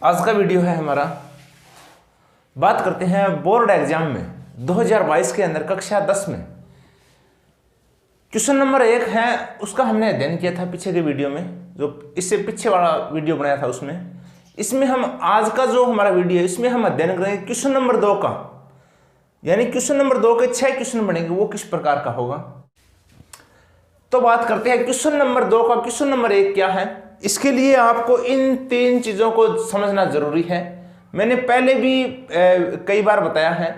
आज का वीडियो है हमारा, बात करते हैं बोर्ड एग्जाम में 2022 के अंदर कक्षा 10 में क्वेश्चन नंबर 1 है। उसका हमने अध्ययन किया था पीछे के वीडियो में, जो इससे पीछे वाला वीडियो बनाया था उसमें। इसमें हम आज का जो हमारा वीडियो है इसमें हम अध्ययन करेंगे क्वेश्चन नंबर 2 का, यानी क्वेश्चन नंबर 2 के 6 क्वेश्चन बनेंगे, वो किस प्रकार का होगा। तो बात करते हैं क्वेश्चन नंबर 2 का। क्वेश्चन नंबर 1 क्या है, इसके लिए आपको इन 3 चीजों को समझना जरूरी है। मैंने पहले भी कई बार बताया है,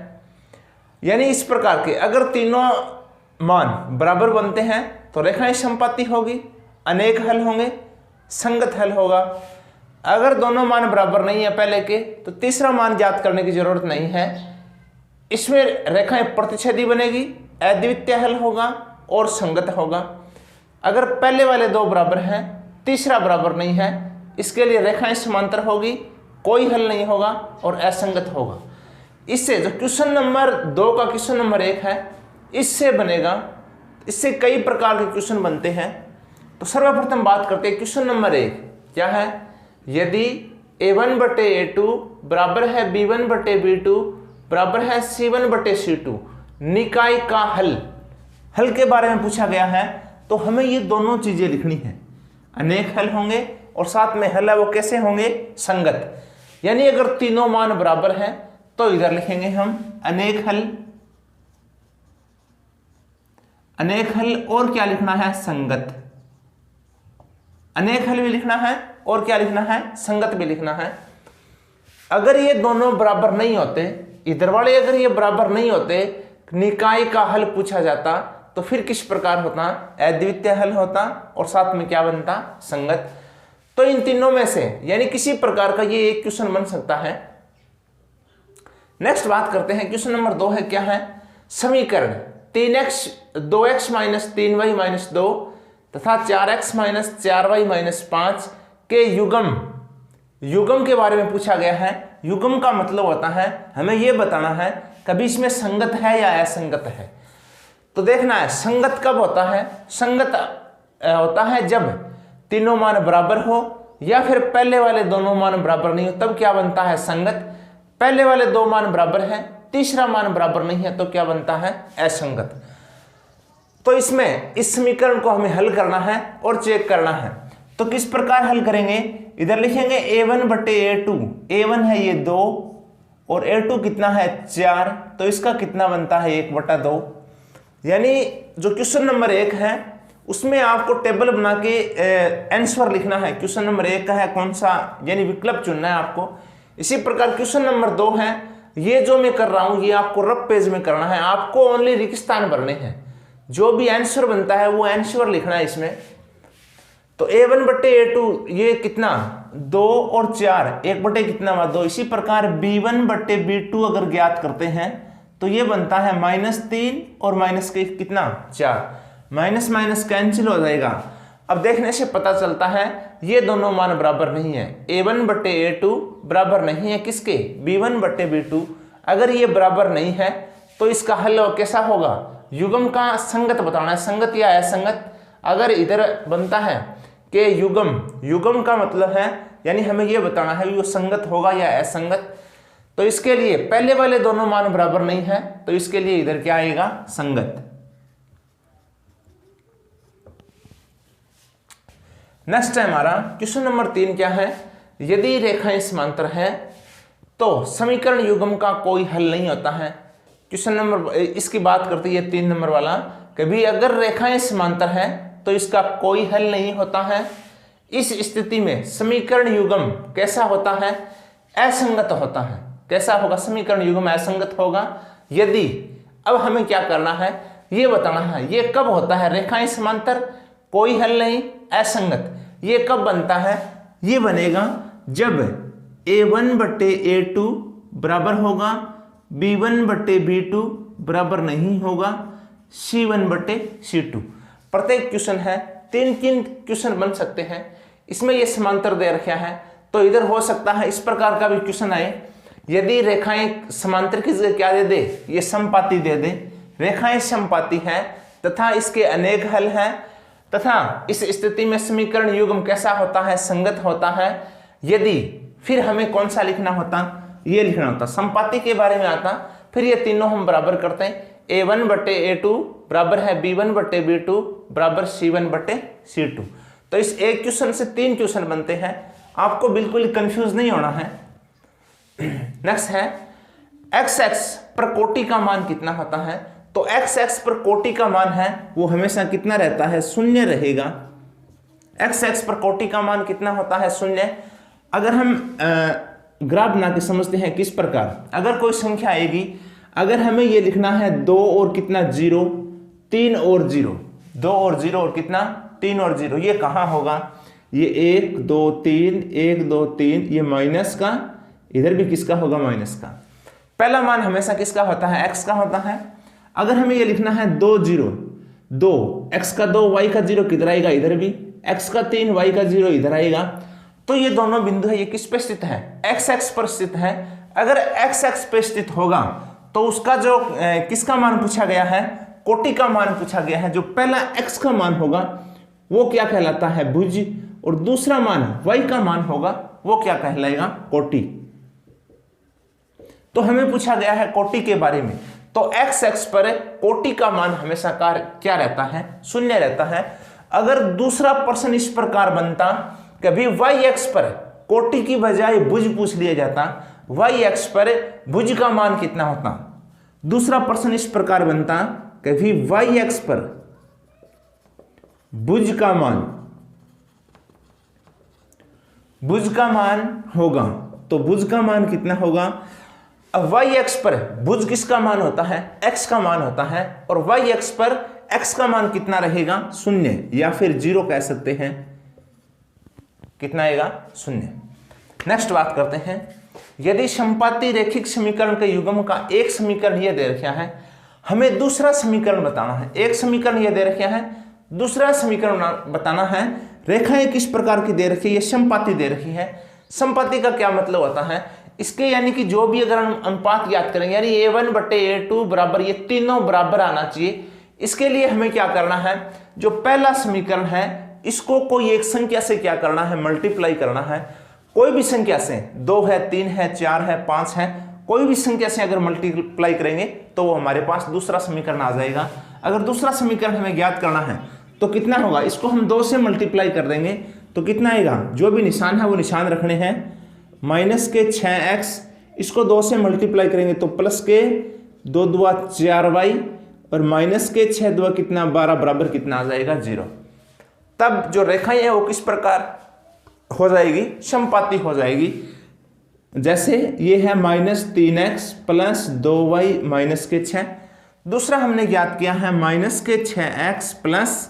यानी इस प्रकार के अगर तीनों मान बराबर बनते हैं तो रेखाएं समपाती होगी, अनेक हल होंगे, संगत हल होगा। अगर दोनों मान बराबर नहीं है पहले के, तो तीसरा मान ज्ञात करने की जरूरत नहीं है। इसमें रेखाएं प्रतिच्छेदी बनेगी, अद्वितीय हल होगा और संगत होगा। अगर पहले वाले 2 बराबर हैं, तीसरा बराबर नहीं है, इसके लिए रेखाएं समांतर होगी, कोई हल नहीं होगा और असंगत होगा। इससे जो क्वेश्चन नंबर 2 का क्वेश्चन नंबर 1 है, इससे बनेगा। इससे कई प्रकार के क्वेश्चन बनते हैं। तो सर्वप्रथम बात करते हैं क्वेश्चन नंबर 1 क्या है। यदि a1/a2 बराबर है b1/b2 बराबर है c1/c2, निकाय का हल के बारे में पूछा गया है, तो हमें ये दोनों चीजें लिखनी है। अनेक हल होंगे और साथ में हल है वो कैसे होंगे, संगत। यानी अगर तीनों मान बराबर हैं तो इधर लिखेंगे हम अनेक हल और क्या लिखना है, संगत। अनेक हल भी लिखना है और क्या लिखना है, संगत भी लिखना है। अगर ये दोनों बराबर नहीं होते, इधर वाले अगर ये बराबर नहीं होते, निकाय का हल पूछा जाता, तो फिर किस प्रकार होता, अद्वितीय हल होता और साथ में क्या बनता, संगत। तो इन तीनों में से यानी किसी प्रकार का ये एक क्वेश्चन बन सकता है। नेक्स्ट बात करते हैं क्वेश्चन नंबर 2 है क्या है, समीकरण 3x 2x - 3y - 2 तथा 4x - 4y - 5 के युग्म के बारे में पूछा गया है। युग्म का मतलब होता है हमें यह बताना है कभी इसमें संगत है या असंगत है। तो देखना है संगत कब होता है। संगत होता है जब तीनों मान बराबर हो या फिर पहले वाले दोनों मान बराबर नहीं हो, तब क्या बनता है, संगत। पहले वाले 2 मान बराबर हैं, तीसरा मान बराबर नहीं है, तो क्या बनता है, असंगत। तो इसमें इस समीकरण को हमें हल करना है और चेक करना है। तो किस प्रकार हल करेंगे, इधर लिखेंगे a1/a2, a1 है ये 2 और a2 कितना है 4, तो इसका कितना बनता है 1/2। यानी जो क्वेश्चन नंबर 1 है उसमें आपको टेबल बना के आंसर लिखना है। क्वेश्चन नंबर 1 का है कौन सा, यानी विकल्प चुनना है आपको। इसी प्रकार क्वेश्चन नंबर 2 है, ये जो मैं कर रहा हूं ये आपको रफ पेज में करना है, आपको ओनली रिक्त स्थान भरने हैं। जो भी आंसर बनता है वो आंसर लिखना है इसमें। तो a1/a2 ये कितना 2 और 4, 1 कितना हुआ 2। इसी प्रकार b1/b2 अगर ज्ञात करते हैं तो ये बनता है -3 और माइनस के कितना 4, माइनस माइनस कैंसिल हो जाएगा। अब देखने से पता चलता है ये दोनों मान बराबर नहीं है। a1/a2 बराबर नहीं है किसके, b1/b2। अगर ये बराबर नहीं है तो इसका हल कैसा होगा, युग्म का संगत बताना है, संगत या असंगत। अगर इधर बनता है कि युग्म का मतलब है, यानी हमें यह बताना है वो संगत होगा या असंगत। तो इसके लिए पहले वाले दोनों मान बराबर नहीं है, तो इसके लिए इधर क्या आएगा, संगत। नेक्स्ट है हमारा क्वेश्चन नंबर 3 क्या है, यदि रेखाएं समांतर हैं तो समीकरण युग्म का कोई हल नहीं होता है। क्वेश्चन नंबर इसकी बात करती है 3 नंबर वाला, कभी अगर रेखाएं समांतर हैं तो इसका कोई हल नहीं होता है। इस स्थिति में समीकरण युग्म कैसा होता है, असंगत होता है। कैसा होगा, समीकरण युग्म असंगत होगा। यदि अब हमें क्या करना है, ये बताना है ये कब होता है, रेखाएं समांतर कोई हल नहीं, असंगत। ये कब बनता है, ये बनेगा जब a1/a2 बराबर होगा b1/b2 बराबर नहीं होगा c1/c2। प्रत्येक क्वेश्चन है 3 क्वेश्चन बन सकते हैं। इसमें ये समांतर दे रखा है, तो इधर हो सकता है इस प्रकार का भी क्वेश्चन आए, यदि रेखाएं समांतर की जगह क्या दे दे, ये समपाती दे दे। रेखाएं समपाती हैं तथा इसके अनेक हल हैं तथा इस स्थिति में समीकरण युग्म कैसा होता है, संगत होता है। यदि फिर हमें कौन सा लिखना होता, ये लिखना होता, संपाति के बारे में आता। फिर ये तीनों हम बराबर करते हैं, a1 बटे a2 बराबर है b1 बटे b2 बराबर c1 बटे c2। तो इस एक क्वेश्चन से 3 क्वेश्चन बनते हैं, आपको बिल्कुल कंफ्यूज नहीं होना है। नेक्स्ट है x पर कोटि का मान कितना होता है। तो x पर कोटि का मान है वो हमेशा कितना रहता है, शून्य रहेगा। x पर कोटि का मान कितना होता है, शून्य। अगर हम ग्राफ बना के समझते हैं किस प्रकार, अगर कोई संख्या आएगी, अगर हमें ये लिखना है 2 और कितना 0, 3 और 0, 2 और 0 और कितना 3 और 0, ये कहाँ होगा, ये 1 2 3 1 2 3, ये माइनस का, इधर भी किसका होगा, माइनस का। पहला मान हमेशा किसका होता है, x का होता है। अगर हमें ये लिखना है 2 0 2, x का 2 y का 0 किधर आएगा, इधर भी, x का 3 y का 0 इधर आएगा। तो ये दोनों बिंदु है, ये किस पे स्थित है, x पर स्थित है। अगर x पे स्थित होगा तो उसका जो किसका मान पूछा गया है, कोटि का मान पूछा गया है। जो पहला x का मान होगा वो क्या कहलाता है, भुज, और दूसरा मान y का मान होगा वो क्या कहलाएगा, कोटि। तो हमें पूछा गया है कोटि के बारे में। तो x पर कोटि का मान हमेशा क्या रहता है, शून्य रहता है। अगर दूसरा प्रश्न इस प्रकार बनता, कभी y पर कोटि की बजाय भुज पूछ लिया जाता, y पर भुज का मान कितना होता। दूसरा प्रश्न इस प्रकार बनता, कभी y पर भुज का मान होगा, तो भुज का मान कितना होगा। अब y पर भुज किसका मान होता है, x का मान होता है, और y पर x का मान कितना रहेगा, शून्य, या फिर 0 कह सकते हैं। कितना आएगा, शून्य। नेक्स्ट बात करते हैं, यदि समपाती रैखिक समीकरण के युग्म का एक समीकरण यह दे रखा है, हमें दूसरा समीकरण बताना है। एक समीकरण यह दे रखा है, दूसरा समीकरण बताना है। रेखाएं किस प्रकार की दे रखी है, ये समपाती दे रखी है। समपाती का क्या मतलब होता है, इसके यानी कि जो भी अगर हम अनुपात याद करेंगे, यानी a1 बटे a2 बराबर, ये तीनों बराबर आना चाहिए। इसके लिए हमें क्या करना है, जो पहला समीकरण है इसको कोई एक संख्या से क्या करना है, मल्टीप्लाई करना है। कोई भी संख्या से, 2 है 3 है 4 है 5 है, कोई भी संख्या से अगर मल्टीप्लाई करेंगे तो वो हमारे पास दूसरा समीकरण आ जाएगा। अगर दूसरा समीकरण हमें ज्ञात करना है तो कितना होगा, इसको हम 2 से मल्टीप्लाई कर देंगे तो कितना आएगा, जो भी निशान है वो निशान रखने हैं। माइनस के 6x, इसको 2 से मल्टीप्लाई करेंगे तो प्लस के 2 दूआ 4y, और माइनस के 6 दूआ कितना 12 बराबर कितना आ जाएगा, 0। तब जो रेखाएं है वो किस प्रकार हो जाएगी, समपाती हो जाएगी। जैसे ये है -3x प्लस 2y माइनस के 6। दूसरा हमने ज्ञात किया है माइनस के 6x प्लस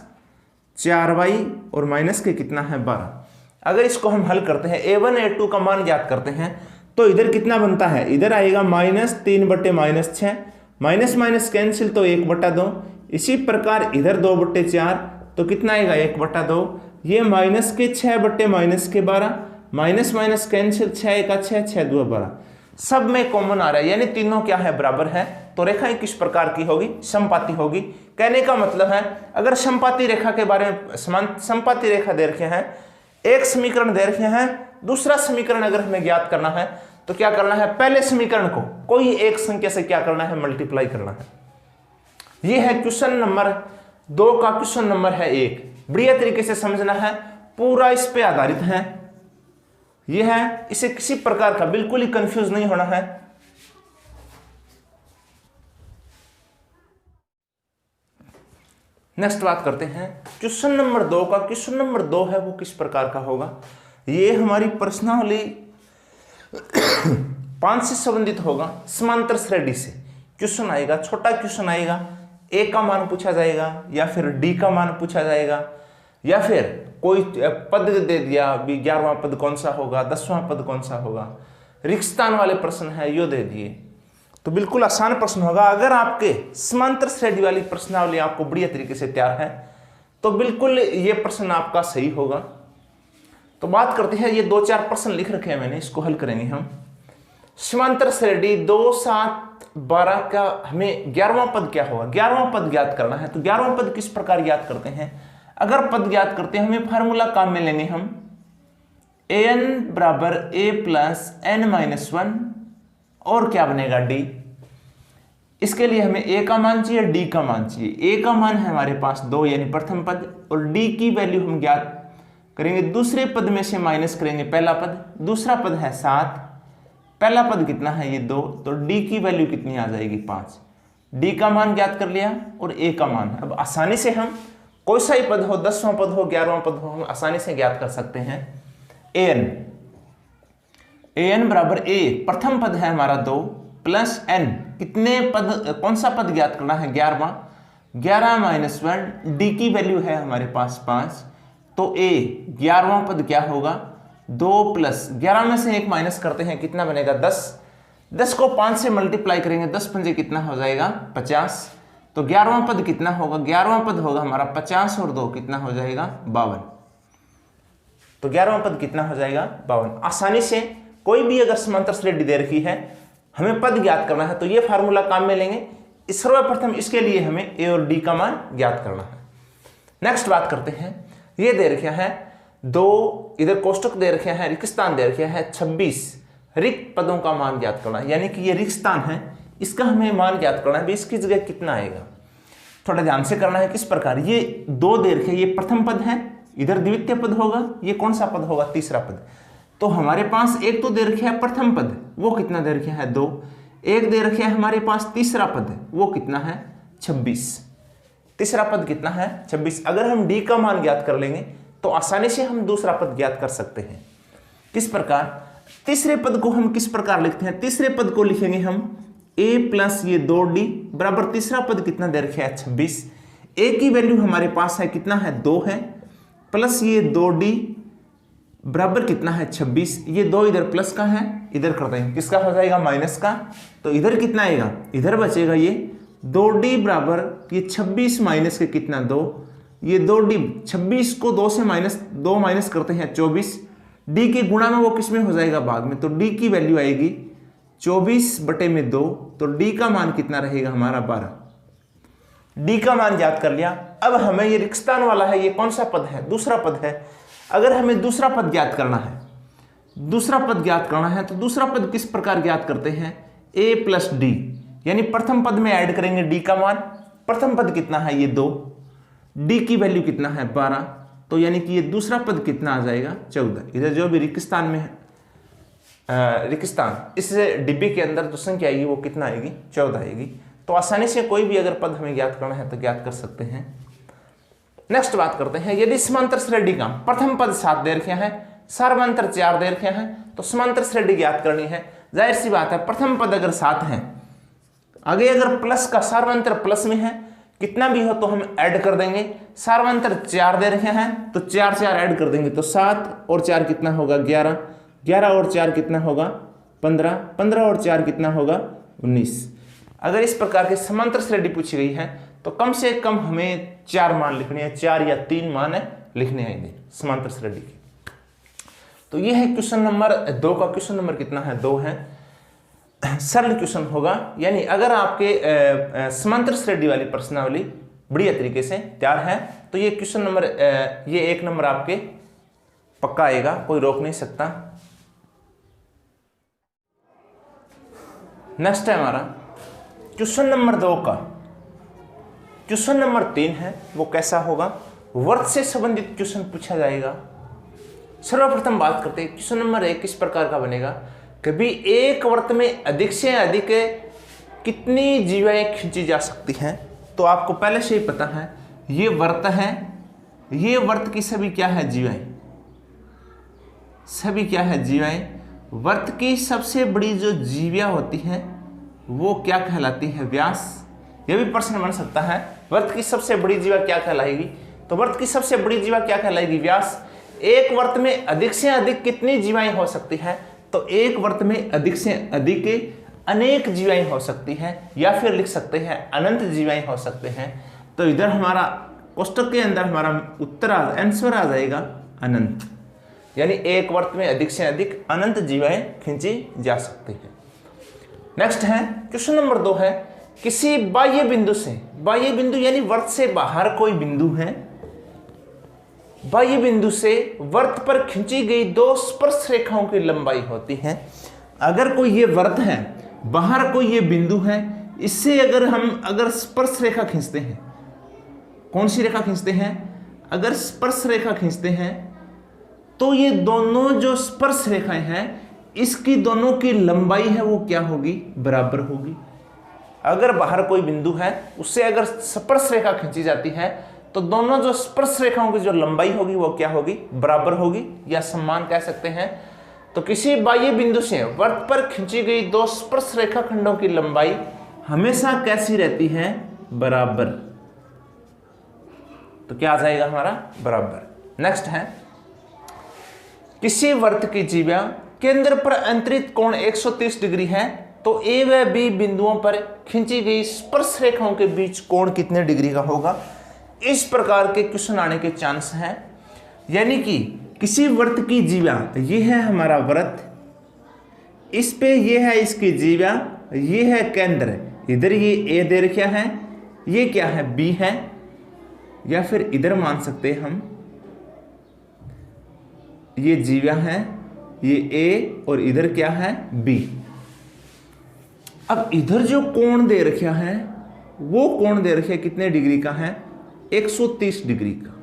4y और माइनस के कितना है 12। अगर इसको हम हल करते हैं, a1 a2 का मान ज्ञात करते हैं, तो इधर कितना बनता है, इधर आएगा -3 बटे -6, माइनस माइनस कैंसिल तो 1/2। इसी प्रकार इधर 2/4, तो कितना आएगा 1/2। ये माइनस के 6 बटे माइनस के 12, माइनस माइनस कैंसिल, 6 का 6, 6 दूआ 12, सब में कॉमन आ रहा है, यानी तीनों क्या है, बराबर है। तो रेखाएं किस प्रकार की होगी, समपाती होगी। कहने का मतलब है, अगर समपाती रेखा के बारे में, समपाती रेखा दे रखे हैं, एक समीकरण दे रखे हैं, दूसरा समीकरण अगर हमें ज्ञात करना है तो क्या करना है, पहले समीकरण को कोई एक संख्या से क्या करना है, मल्टीप्लाई करना है। यह है क्वेश्चन नंबर 2 का क्वेश्चन नंबर है 1। बढ़िया तरीके से समझना है, पूरा इस पे आधारित है। यह है, इसे किसी प्रकार का बिल्कुल ही कंफ्यूज नहीं होना है। नेक्स्ट बात करते हैं क्वेश्चन नंबर 2 का। क्वेश्चन नंबर 2 है वो किस प्रकार का होगा, ये हमारी प्रश्नावली 5 से संबंधित होगा। समांतर श्रेणी से क्वेश्चन आएगा, छोटा क्वेश्चन आएगा, a का मान पूछा जाएगा या फिर d का मान पूछा जाएगा, या फिर कोई पद दे दिया, 11वां पद कौन सा होगा, 10वां पद कौन सा होगा, रिक्त स्थान वाले प्रश्न है यो दे दिए, तो बिल्कुल आसान प्रश्न होगा। अगर आपके समांतर श्रेणी वाली प्रश्नावली आपको बढ़िया तरीके से तैयार है तो बिल्कुल ये प्रश्न आपका सही होगा। तो बात करते हैं, ये 2-4 प्रश्न लिख रखे हैं मैंने, इसको हल करेंगे हम। समांतर श्रेणी 2 7 12 का हमें 11वां पद क्या होगा, 11वां पद ज्ञात करना है। तो 11वां पद किस प्रकार ज्ञात करते हैं, अगर पद ज्ञात करते हैं हमें फार्मूला काम में लेंगे हम। an बराबर a प्लस n माइनस 1 और क्या बनेगा d। इसके लिए हमें a का मान चाहिए, d का मान चाहिए। a का मान है हमारे पास 2 यानी प्रथम पद, और d की वैल्यू हम ज्ञात करेंगे दूसरे पद में से माइनस करेंगे पहला पद। दूसरा पद है 7, पहला पद कितना है ये 2, तो d की वैल्यू कितनी आ जाएगी 5। d का मान ज्ञात कर लिया और a का मान। अब आसानी से हम कोई सा ही पद हो, 10वां पद हो, 11वां पद हो, हम आसानी से ज्ञात कर सकते हैं। an बराबर a प्रथम पद है हमारा 2 प्लस n, कितने पद, कौन सा पद ज्ञात करना है 11वां, 11 माइनस 1, d की वैल्यू है हमारे पास 5, तो a 11वां पद क्या होगा 2 प्लस 11 में से 1 माइनस करते हैं कितना बनेगा 10, 10 को 5 से मल्टीप्लाई करेंगे 10 पंजे कितना हो जाएगा 50, तो 11वां पद कितना होगा, 11वां पद होगा हमारा 50 और 2 कितना हो जाएगा 52, तो 11वां पद कितना हो जाएगा 52। आसानी से कोई भी अगर समांतर श्रेणी दे रखी है, हमें पद ज्ञात करना है तो ये फार्मूला काम में लेंगे। सर्वप्रथम इसके लिए हमें a और d का मान ज्ञात करना है। नेक्स्ट बात करते हैं, ये दे रखा है 2, इधर कोष्टक दे रखे हैं, रिक्त स्थान दे रखे हैं 26, रिक्त पदों का मान ज्ञात करना है, यानी कि ये रिक्त स्थान है, इसका हमें मान ज्ञात करना है, इसकी जगह कितना आएगा। थोड़ा ध्यान से करना है किस प्रकार, ये 2 दे रखे, ये प्रथम पद है, इधर द्वितीय पद होगा, ये कौन सा पद होगा तीसरा पद। तो हमारे पास एक तो दे रखे है प्रथम पद, वो कितना दे रखे है 2, एक दे रखे है हमारे पास तीसरा पद, वो कितना है 26, तीसरा पद कितना है 26। अगर हम d का मान ज्ञात कर लेंगे तो आसानी से हम दूसरा पद ज्ञात कर सकते हैं। किस प्रकार, तीसरे पद को हम किस प्रकार लिखते हैं, तीसरे पद को लिखेंगे हम a प्लस ये 2d बराबर तीसरा पद कितना दे रखे है 26, a की वैल्यू हमारे पास है कितना है 2 है, प्लस ये 2d बराबर कितना है 26, ये 2 इधर प्लस का है, इधर करते हैं किसका हो जाएगा माइनस का, तो इधर कितना आएगा, इधर बचेगा ये 2d बराबर ये 26 माइनस के कितना 2, ये 2d 26 को 2 से दो माइनस करते हैं 24, d के गुणा में वो किस में हो जाएगा भाग में, तो d की वैल्यू आएगी 24/2, तो d का मान कितना रहेगा हमारा 12। d का मान ज्ञात कर लिया। अब हमें ये रिक्त स्थान वाला है, ये कौन सा पद है, दूसरा पद है। अगर हमें दूसरा पद ज्ञात करना है, दूसरा पद ज्ञात करना है तो दूसरा पद किस प्रकार ज्ञात करते हैं, a प्लस d, यानी प्रथम पद में ऐड करेंगे d का मान, प्रथम पद कितना है ये 2, d की वैल्यू कितना है 12, तो यानी कि ये दूसरा पद कितना आ जाएगा 14। इधर जो भी रिक्त स्थान में है, रिक्त स्थान इस डिब्बे के अंदर जो संख्या आएगी वो कितना आएगी 14 आएगी। तो आसानी से कोई भी अगर पद हमें ज्ञात करना है तो ज्ञात कर सकते हैं। नेक्स्ट बात करते हैं, यदि समांतर श्रेणी का प्रथम पद 7 दे रखे हैं, सार्वमांतर 4 दे रखे हैं, तो समांतर श्रेणी ज्ञात करनी है। जाहिर सी बात है प्रथम पद अगर 7 है, आगे अगर प्लस का सार्वमांतर प्लस में है, कितना भी हो तो हम ऐड कर देंगे। सार्वमांतर 4 दे रखे हैं तो 4 4 ऐड कर देंगे, तो 7 और 4 कितना होगा 11, 11 और 4 कितना होगा 15, 15 और 4 कितना होगा 19। अगर इस प्रकार के समांतर श्रेणी पूछी गई है तो कम से कम हमें 4 मान लिखने हैं, 4 या 3 मान लिखने हैं समांतर श्रेणी के। तो ये है क्वेश्चन नंबर 2 का। क्वेश्चन नंबर कितना है 2 है, सरल क्वेश्चन होगा। यानी अगर आपके समांतर श्रेणी वाली प्रश्नावली बढ़िया तरीके से तैयार है तो ये क्वेश्चन नंबर ये 1 नंबर आपके पक्का आएगा, कोई रोक नहीं सकता। नेक्स्ट है हमारा क्वेश्चन नंबर 2 का। क्वेश्चन नंबर 3 है, वो कैसा होगा, वर्त से संबंधित क्वेश्चन पूछा जाएगा। सर्वप्रथम बात करते हैं क्वेश्चन नंबर 1 किस प्रकार का बनेगा। कभी एक वर्त में अधिक से अधिक कितनी जीवाएं खींची जा सकती हैं, तो आपको पहले से ही पता है ये वर्त है, ये वर्त की सभी क्या है जीवाएं, सभी क्या है जीवाएं। वर्त की सबसे बड़ी जो जीविया होती है वो क्या कहलाती है, व्यास। यह भी प्रश्न बन सकता है, वर्त की सबसे बड़ी जीवा क्या कहलाएगी, तो वर्त की सबसे बड़ी जीवा क्या कहलाएगी, व्यास। एक वर्त में अधिक से अधिक कितनी जीवाएं हो सकती है, तो एक वर्त में अधिक से अधिक अनेक जीवाएं हो सकती हैं, या फिर लिख सकते हैं अनंत जीवाएं हो सकते हैं। तो इधर हमारा कोष्टक के अंदर हमारा उत्तर आंसर आ जाएगा अनंत, यानी एक वर्त में अधिक से अधिक अनंत जीवाएं खींची जा सकती हैं। नेक्स्ट है क्वेश्चन नंबर 2 है, किसी बाह्य बिंदु से, बाह्य बिंदु यानी वर्त से बाहर कोई बिंदु है, बाह्य बिंदु से वृत्त पर खींची गई दो स्पर्श रेखाओं की लंबाई होती है। अगर कोई ये वृत्त है, बाहर कोई ये बिंदु है, इससे अगर स्पर्श रेखा खींचते हैं, कौन सी रेखा खींचते हैं? अगर स्पर्श रेखा खींचते हैं तो ये दोनों जो स्पर्श रेखाएं हैं इसकी दोनों की लंबाई है वो क्या होगी? बराबर होगी। अगर बाहर कोई बिंदु है उससे अगर स्पर्श रेखा खींची जाती है तो दोनों जो स्पर्श रेखाओं की जो लंबाई होगी वो क्या होगी? बराबर होगी या समान कह सकते हैं। तो किसी बाह्य बिंदु से वृत्त पर खींची गई दो स्पर्श रेखाखंडों की लंबाई हमेशा कैसी रहती है? बराबर। तो क्या आ जाएगा हमारा? बराबर। नेक्स्ट है, किसी वृत्त की जीवा केंद्र पर अंतरित कोण 130 डिग्री है तो ए व बी बिंदुओं पर खींची गई स्पर्श रेखाओं के बीच कोण कितने डिग्री का होगा? इस प्रकार के क्वेश्चन आने के चांस हैं। यानी कि किसी वृत्त की जीवा, ये है हमारा वृत्त, इस पे ये है इसकी जीवा, ये है केंद्र, इधर ये ए दे रखा है, ये क्या है? बी है, या फिर इधर मान सकते हैं हम, ये जीवा है, ये ए और इधर क्या है? बी। अब इधर जो कोण दे रखा है वो कोण दे रखा है कितने डिग्री का है? 130 डिग्री का।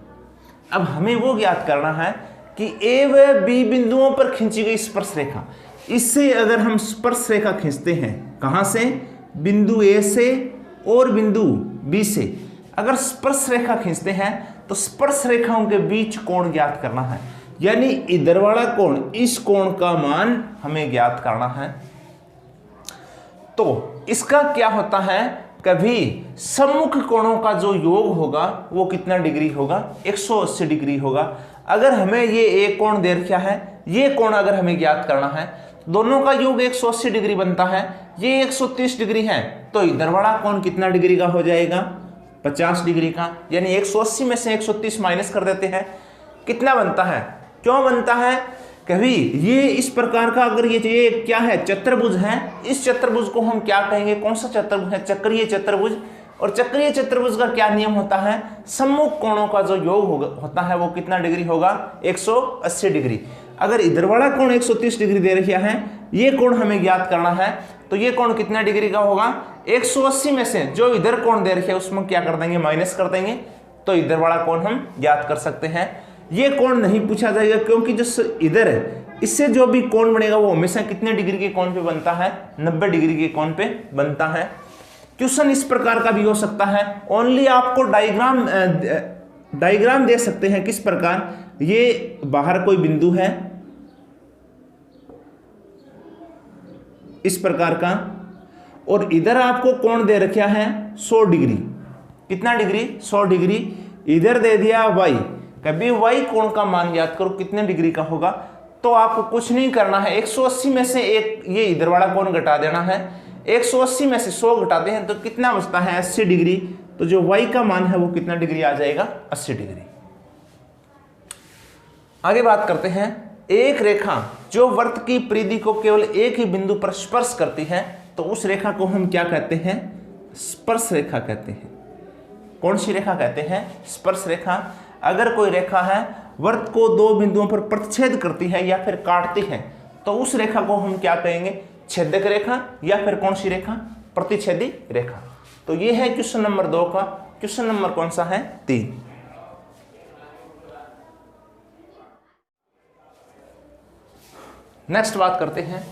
अब हमें वो ज्ञात करना है कि ए व बी बिंदुओं पर खींची गई स्पर्श रेखा, इससे अगर हम स्पर्श रेखा खींचते हैं, कहां से? बिंदु ए से और बिंदु बी से अगर स्पर्श रेखा खींचते हैं तो स्पर्श रेखाओं के बीच कोण ज्ञात करना है। यानी इधर वाला कोण, इस कोण का मान हमें ज्ञात करना है। तो इसका क्या होता है? कभी सम्मुख कोणों का जो योग होगा वो कितना डिग्री होगा? 180 डिग्री होगा। अगर हमें ये एक कोण दे रखा है, ये कोण अगर हमें ज्ञात करना है, दोनों का योग 180 डिग्री बनता है, ये 130 डिग्री है, तो इधर वाला कोण कितना डिग्री का हो जाएगा? 50 डिग्री का। यानी 180 में से 130 माइनस कर देते हैं, कितना बनता है? क्यों बनता है? कभी ये इस प्रकार का अगर ये क्या है? चतुर्भुज है। इस चतुर्भुज को हम क्या कहेंगे? कौन सा चतुर्भुज है? चक्रीय चतुर्भुज। और चक्रीय चतुर्भुज का क्या नियम होता है? सम्मुख कोणों का जो योग होता है वो कितना डिग्री होगा? 180 डिग्री। अगर इधर वाला कोण 130 डिग्री दे रखा है, ये कोण हमें ज्ञात करना है, तो ये कोण कितना डिग्री का होगा? 180 में से जो इधर कोण दे रखे है उसमें क्या कर देंगे? माइनस कर देंगे, तो इधर वाला कोण हम ज्ञात कर सकते हैं। ये कोण नहीं पूछा जाएगा क्योंकि जो इधर है इससे जो भी कोण बनेगा वो हमेशा कितने डिग्री के कोण पे बनता है? 90 डिग्री के कोण पे बनता है। क्वेश्चन इस प्रकार का भी हो सकता है। ओनली आपको डायग्राम दे सकते हैं। किस प्रकार? ये बाहर कोई बिंदु है इस प्रकार का, और इधर आपको कोण दे रखा है 100 डिग्री। कितना डिग्री? 100 डिग्री। इधर दे दिया y। कभी y कोण का मान याद करो कितने डिग्री का होगा। तो आपको कुछ नहीं करना है, 180 में से एक ये इधर वाला कोण घटा देना है। 180 में से 100 घटाते हैं तो कितना बचता है? 80 डिग्री। तो जो y का मान है वो कितना डिग्री आ जाएगा? 80 डिग्री। आगे बात करते हैं, एक रेखा जो वृत्त की परिधि को केवल एक ही बिंदु पर स्पर्श करती है तो उस रेखा को हम क्या कहते हैं? स्पर्श रेखा कहते हैं। कौन सी रेखा कहते हैं? स्पर्श रेखा। अगर कोई रेखा है वृत्त को दो बिंदुओं पर प्रतिच्छेद करती है या फिर काटती है तो उस रेखा को हम क्या कहेंगे? छेदक रेखा, या फिर कौन सी रेखा? प्रतिच्छेदी रेखा। तो ये है क्वेश्चन नंबर 2 का। क्वेश्चन नंबर कौन सा है? 3। नेक्स्ट बात करते हैं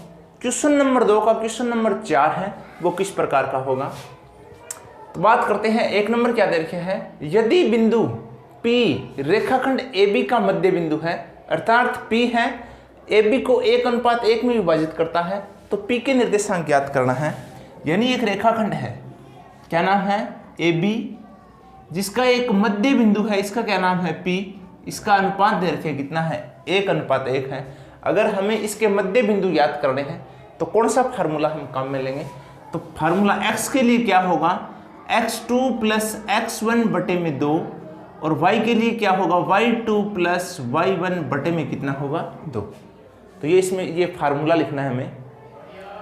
क्वेश्चन नंबर 2 का। क्वेश्चन नंबर 4 है वो किस प्रकार का होगा? तो बात करते हैं, 1 नंबर क्या दे रखे है? यदि बिंदु P रेखाखंड AB का मध्य बिंदु है, अर्थात P है AB को 1:1 में विभाजित करता है, तो P के निर्देशांक ज्ञात करना है। यानी एक रेखाखंड है, क्या नाम है? AB, जिसका एक मध्य बिंदु है, इसका क्या नाम है? P। इसका अनुपात दे रखे कितना है? 1:1 है। अगर हमें इसके मध्य बिंदु याद करने हैं तो कौन सा फार्मूला हम काम में लेंगे? तो फार्मूला x के लिए क्या होगा? x2 + x1 बटे में 2, और y के लिए क्या होगा? y2 + y1 बटे में कितना होगा? 2। तो ये इसमें ये फार्मूला लिखना है हमें।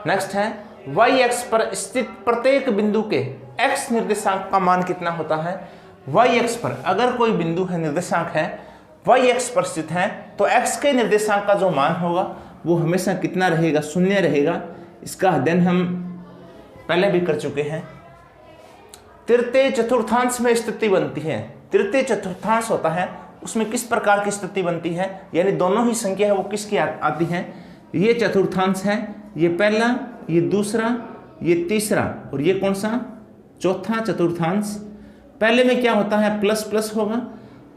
नेक्स्ट है, y-अक्ष पर स्थित प्रत्येक बिंदु के x निर्देशांक का मान कितना होता है? y-अक्ष पर अगर कोई बिंदु है, निर्देशांक है, वाई एक्स पर स्थित है तो एक्स के निर्देशांक का जो मान होगा वो हमेशा कितना रहेगा, शून्य रहेगा। इसका अध्ययन हम पहले भी कर चुके हैं। तृतीय चतुर्थांश में स्थिति बनती है। तृतीय चतुर्थांश होता है उसमें किस प्रकार की स्थिति बनती है, यानी दोनों ही संख्या है वो किसकी आती है। ये चतुर्थांश है, ये पहला, ये दूसरा, ये तीसरा और ये कौन सा, चौथा चतुर्थांश। पहले में क्या होता है, प्लस प्लस होगा,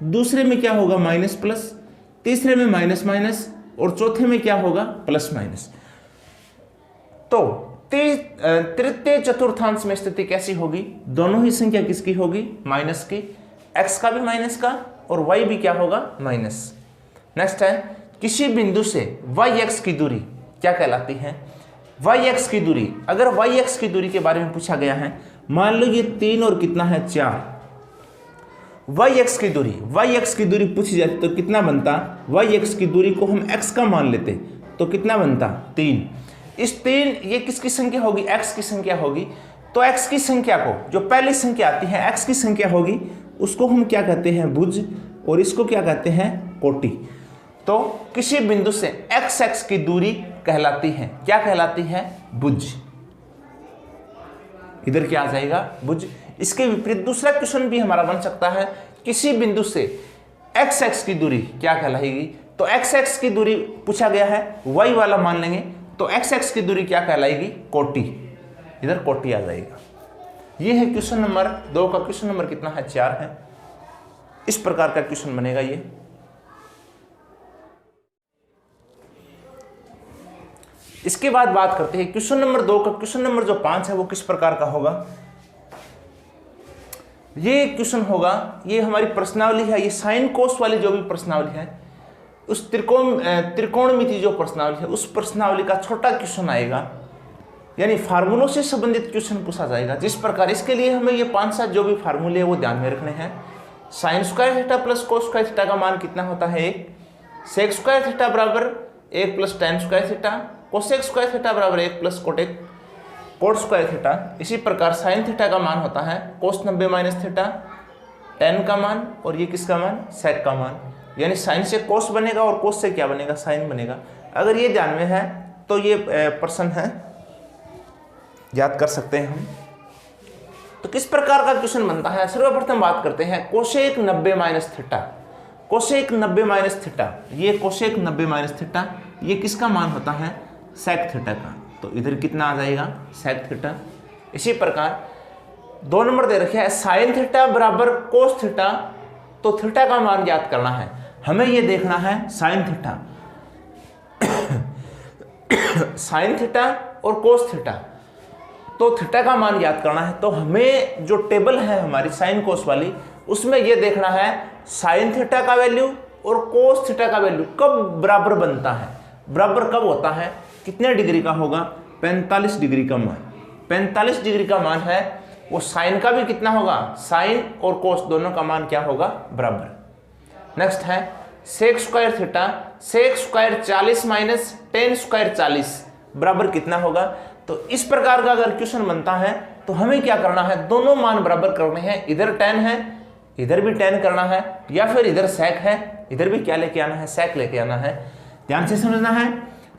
दूसरे में क्या होगा, माइनस प्लस, तीसरे में माइनस माइनस और चौथे में क्या होगा, प्लस माइनस। तो तृतीय चतुर्थांश में स्थिति कैसी होगी, दोनों ही संख्या किसकी होगी, माइनस की, एक्स का भी माइनस का और वाई भी क्या होगा, माइनस। नेक्स्ट है, किसी बिंदु से वाई एक्स की दूरी क्या कहलाती है। वाई एक्स की दूरी, अगर वाई एक्स की दूरी के बारे में पूछा गया है, मान लो ये 3 और कितना है 4, वाई एक्स की दूरी पूछी जाती तो कितना बनता, वाई एक्स की दूरी को हम एक्स का मान लेते तो कितना बनता, 3। इस 3 ये किसकी संख्या होगी, एक्स की संख्या होगी। तो एक्स की संख्या को, जो पहली संख्या आती है एक्स की संख्या होगी, उसको हम क्या कहते हैं, भुज, और इसको क्या कहते हैं, कोटि। तो किसी बिंदु से एक्स एक्स की दूरी कहलाती है, क्या कहलाती है, भुज। इधर क्या आ जाएगा, भुज। इसके विपरीत दूसरा क्वेश्चन भी हमारा बन सकता है, किसी बिंदु से एक्स एक्स की दूरी क्या कहलाएगी। तो एक्स एक्स की दूरी पूछा गया है, वाई वाला मान लेंगे तो एक्स एक्स की दूरी क्या कहलाएगी, कोटि। इधर कोटि आ जाएगा। ये है क्वेश्चन नंबर 2 का। क्वेश्चन नंबर कितना है, 4 है। इस प्रकार का क्वेश्चन बनेगा ये। इसके बाद बात करते हैं क्वेश्चन नंबर 2 का। क्वेश्चन नंबर जो 5 है वो किस प्रकार का होगा। ये क्वेश्चन होगा, ये हमारी प्रश्नावली है, ये साइन कोस वाली जो भी प्रश्नावली है, उस त्रिकोणमिति जो प्रश्नावली है उस प्रश्नावली का छोटा क्वेश्चन आएगा, यानी फार्मूलों से संबंधित क्वेश्चन पूछा जाएगा। जिस प्रकार इसके लिए हमें ये 5-7 जो भी फार्मूले है वो ध्यान में रखने हैं। Sine square theta plus cos square theta का मान कितना होता है, 1। सेक स्क्वायर थीटा बराबर 1 plus ten square theta, cosec square theta बराबर 1 प्लस कोट स्क्वायर थीटा। इसी प्रकार साइन थीटा का मान होता है कोस 90 माइनस थीटा, टेन का मान, और ये किसका मान, सेक का मान। यानी साइन से कोस बनेगा और कोस से क्या बनेगा, साइन बनेगा। अगर ये ध्यान में है तो ये प्रश्न है, याद कर सकते हैं हम। तो किस प्रकार का क्वेश्चन बनता है, सर्वप्रथम बात करते हैं cosec 90 minus theta. Cosec 90 minus theta, ये कोसेक 90 माइनस थीटा, ये किसका मान होता है, सेक थीटा का। तो इधर कितना आ जाएगा, सेक थीटा। इसी प्रकार 2 नंबर दे रखे है साइन थीटा बराबर कोस थीटा। तो थीटा का मान ज्ञात करना है, हमें ये देखना है साइन थीटा साइन थीटा और कोस थीटा। तो थीटा का मान ज्ञात करना है, तो हमें जो टेबल है हमारी साइन कोस वाली, उसमें ये देखना है साइन थीटा का वैल्यू और कोस थीटा का वैल्यू कब बराबर बनता है। बराबर कब होता है, कितने डिग्री का होगा, 45 डिग्री का मान। 45 डिग्री का मान है वो साइन का भी कितना होगा, साइन और कोस दोनों का मान क्या होगा, बराबर। नेक्स्ट है sec square theta, sec square 40 minus ten square 40 बराबर कितना होगा। तो इस प्रकार का अगर क्वेश्चन बनता है तो हमें क्या करना है, दोनों मान बराबर करने हैं। इधर टेन है, इधर भी टेन करना है, या फिर इधर सेक है, इधर भी क्या लेके आना है, सेक लेके आना है। ध्यान से समझना है।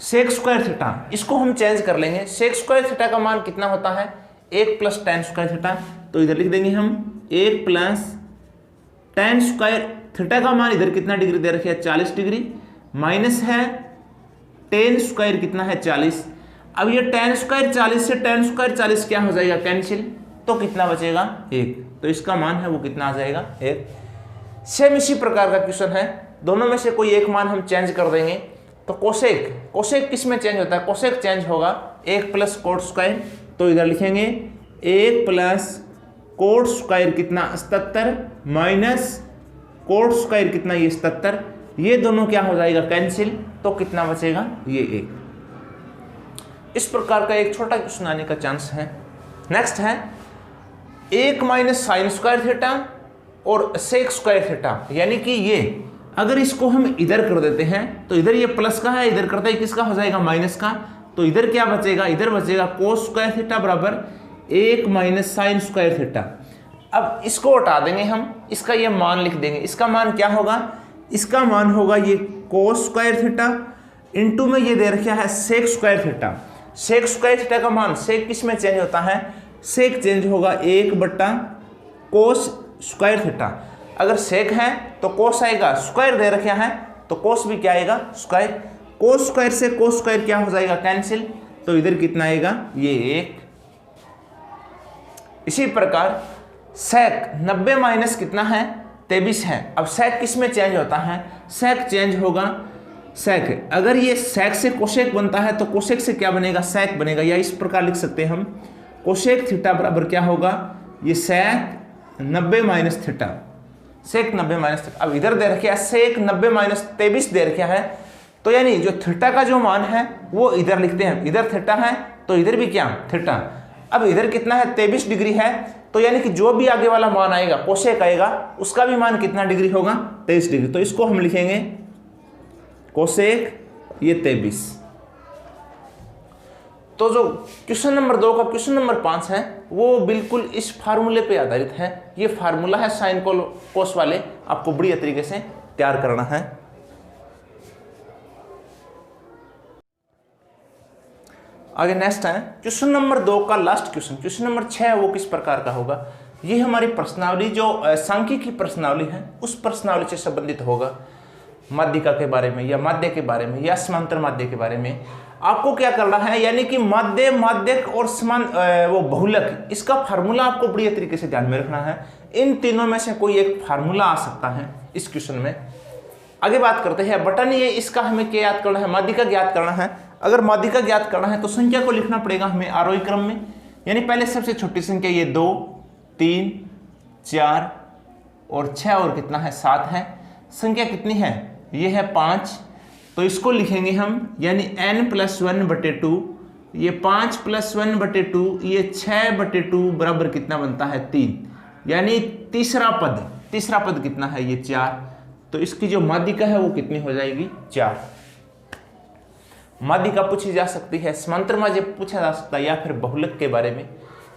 सेक स्क्वायर थीटा, इसको हम चेंज कर लेंगे। सेक स्क्वायर थीटा का मान कितना होता है, 1 प्लस टेन स्क्वायर थीटा। तो इधर लिख देंगे हम 1 प्लस टेन स्क्वायर थीटा का मान इधर कितना डिग्री दे रखे है, 40 डिग्री, माइनस है टेन स्क्वायर कितना है, 40। अब ये टेन स्क्वायर 40 से टेन स्क्वायर 40 क्या हो जाएगा, कैंसिल। तो कितना बचेगा, 1। तो इसका मान है वो कितना आ जाएगा, 1। सेम इसी प्रकार का क्वेश्चन है, दोनों में से कोई एक मान हम चेंज कर देंगे। तो कोसेक किस में चेंज होता है, कोसेक चेंज होगा 1 प्लस कोट स्क्वायर। तो इधर लिखेंगे 1 प्लस कोट स्क्वायर कितना, 77, माइनस कोट स्क्वायर कितना, ये 77। ये दोनों क्या हो जाएगा, कैंसिल। तो कितना बचेगा, ये 1। इस प्रकार का एक छोटा क्वेश्चन आने का चांस है। नेक्स्ट है 1 माइनस साइन स्क्वायर थीटा और सेक स्क्वायर थीटा, यानी कि ये अगर इसको हम इधर कर देते हैं तो इधर ये प्लस का है, इधर करते हैं किसका हो जाएगा, माइनस का। तो इधर क्या बचेगा, इधर बचेगा कोस स्क्वायर थीटा बराबर 1 माइनस साइन स्क्वायर थीटा। अब इसको हटा देंगे हम, इसका ये मान लिख देंगे। इसका मान क्या होगा, इसका मान होगा ये कोस स्क्वायर थीटा, इनटू में ये दे रखा है sec square theta. Sec square theta का मान, सेक किस में चेंज होता है, सेक चेंज होगा 1/कोस स्क्वायर थीटा। अगर सेक है तो कोस आएगा, स्क्वायर दे रखा है तो कोस भी क्या आएगा, स्क्वायर। कोस स्क्वायर से कोस स्क्वायर क्या हो जाएगा, कैंसिल, तो इधर कितना आएगा, ये 1। इसी प्रकार सेक 90 माइनस कितना है, 23 है। अब सेक किस में चेंज होता है, सेक चेंज होगा, सेक अगर ये सेक से कोसेक बनता है तो कोसेक से क्या बनेगा, सेक बनेगा। या इस प्रकार लिख सकते हैं हम, कोसेक थीटा बराबर क्या होगा, ये सेक 90 माइनस थीटा, सेक 90 माइनस थीटा। अब इधर दे रखे है सेक 90 माइनस 23 दे रखा है, तो यानी जो थीटा का जो मान है वो इधर लिखते हैं, इधर थीटा है तो इधर भी क्या, थीटा। अब इधर कितना है, 23 डिग्री है, तो यानी कि जो भी आगे वाला मान आएगा, कोसेक आएगा, उसका भी मान कितना डिग्री होगा, 23 डिग्री। तो इसको हम लिखेंगे कोसेक ये 23। तो जो क्वेश्चन नंबर 2 का क्वेश्चन नंबर 5 है वो बिल्कुल इस फार्मूले पे आधारित है। ये फार्मूला है साइन कोस वाले, आपको बढ़िया तरीके से तैयार करना है। आगे नेक्स्ट है क्वेश्चन नंबर 2 का लास्ट क्वेश्चन, क्वेश्चन नंबर 6 वो किस प्रकार का होगा। ये हमारी प्रश्नावली जो सांख्यिकी प्रश्नावली है उस प्रश्नावली से संबंधित होगा। माध्यिका के बारे में या माध्य के बारे में या समांतर माध्य के बारे में आपको क्या करना है, यानी कि माध्य, माध्यक और समान वो बहुलक, इसका फार्मूला आपको बढ़िया तरीके से ध्यान में रखना है। इन तीनों में से कोई एक फार्मूला आ सकता है इस क्वेश्चन में। आगे बात करते हैं, बटन ये इसका हमें क्या याद करना है, माध्यिका ज्ञात करना है। अगर माध्यिका ज्ञात करना है तो संख्या को लिखना पड़ेगा हमें आरोही क्रम में, यानी पहले सबसे छोटी संख्या ये 2, 3, 4 और 6 और कितना है, 7 है। संख्या कितनी है, ये है 5, तो इसको लिखेंगे हम, यानी n+1/2, ये 5+1/2, ये 6/2 बराबर कितना बनता है, 3, यानी तीसरा पद कितना है, ये 4। तो इसकी जो माध्यिका है वो कितनी हो जाएगी, 4। माध्यिका पूछी जा सकती है, समांतर माध्य पूछा जा सकता है, या फिर बहुलक के बारे में।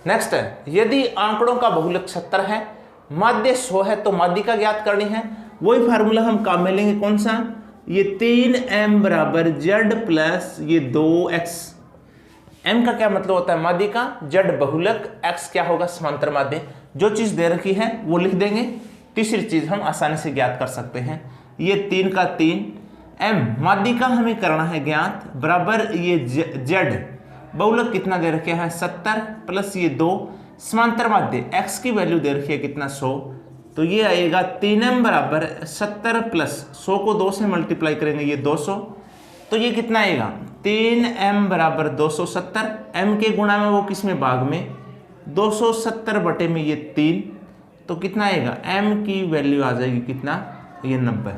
नेक्स्ट है, यदि आंकड़ों का बहुलक 70 है, माध्य 100 है, तो माध्यिका ज्ञात करनी है। वही फार्मूला हम काम में लेंगे, कौन सा, ये 3m बराबर z प्लस ये 2x। m का क्या मतलब होता है, माध्यिका, z बहुलक, x क्या होगा, समांतर माध्य। जो चीज दे रखी है वो लिख देंगे। तीसरी चीज हम आसानी से ज्ञात कर सकते हैं, ये 3 का 3, m माध्यिका हमें करना है ज्ञात, बराबर ये z बहुलक कितना दे रखे है, 70 प्लस ये 2, समांतर माध्य x की वैल्यू दे रखी है कितना, 100। तो ये आएगा 3m बराबर 70 प्लस 100 को 2 से मल्टीप्लाई करेंगे, ये 200। तो ये कितना आएगा, 3m बराबर 270, m के गुणा में वो किस में, भाग में, 270 बटे में ये 3, तो कितना आएगा, m की वैल्यू आ जाएगी कितना, ये 90।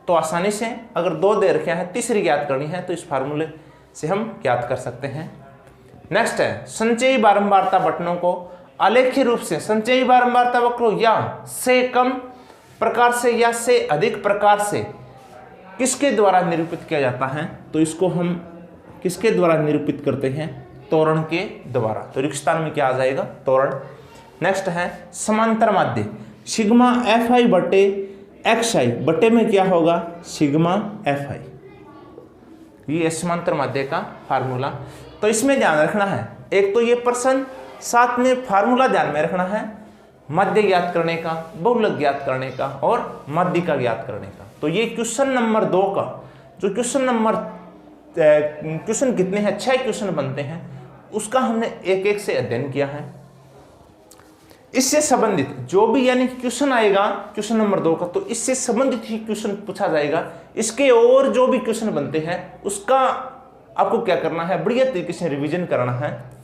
तो आसानी से अगर 2 दे रखे हैं, तीसरी ज्ञात करनी है तो इस फार्मूले से हम ज्ञात कर सकते हैं। नेक्स्ट है, संचयी बारंबारता बटनों को आलेखीय रूप से संचयी बारंबारता वक्रों या से कम प्रकार से या से अधिक प्रकार से किसके द्वारा निरूपित किया जाता है, तो इसको हम किसके द्वारा निरूपित करते हैं, त्वरण के द्वारा। तो रिक्त स्थान में क्या आ जाएगा, त्वरण। नेक्स्ट है समांतर माध्य, सिग्मा fi बटे xi बटे में क्या होगा, सिग्मा fi। ये समांतर माध्य का फार्मूला। तो इसमें ध्यान रखना है, एक तो ये प्रश्न, साथ में फार्मूला ध्यान में रखना है, माध्य ज्ञात करने का, बहुलक ज्ञात करने का और माध्यिका ज्ञात करने का। तो ये क्वेश्चन नंबर 2 का जो क्वेश्चन कितने हैं, 6 क्वेश्चन बनते हैं, उसका हमने एक एक से अध्ययन किया है। इससे संबंधित जो भी यानी क्वेश्चन आएगा क्वेश्चन नंबर 2 का, तो इससे संबंधित ही क्वेश्चन पूछा जाएगा। इसके और जो भी क्वेश्चन बनते हैं उसका आपको क्या करना है, बढ़िया तरीके से रिवीजन करना है।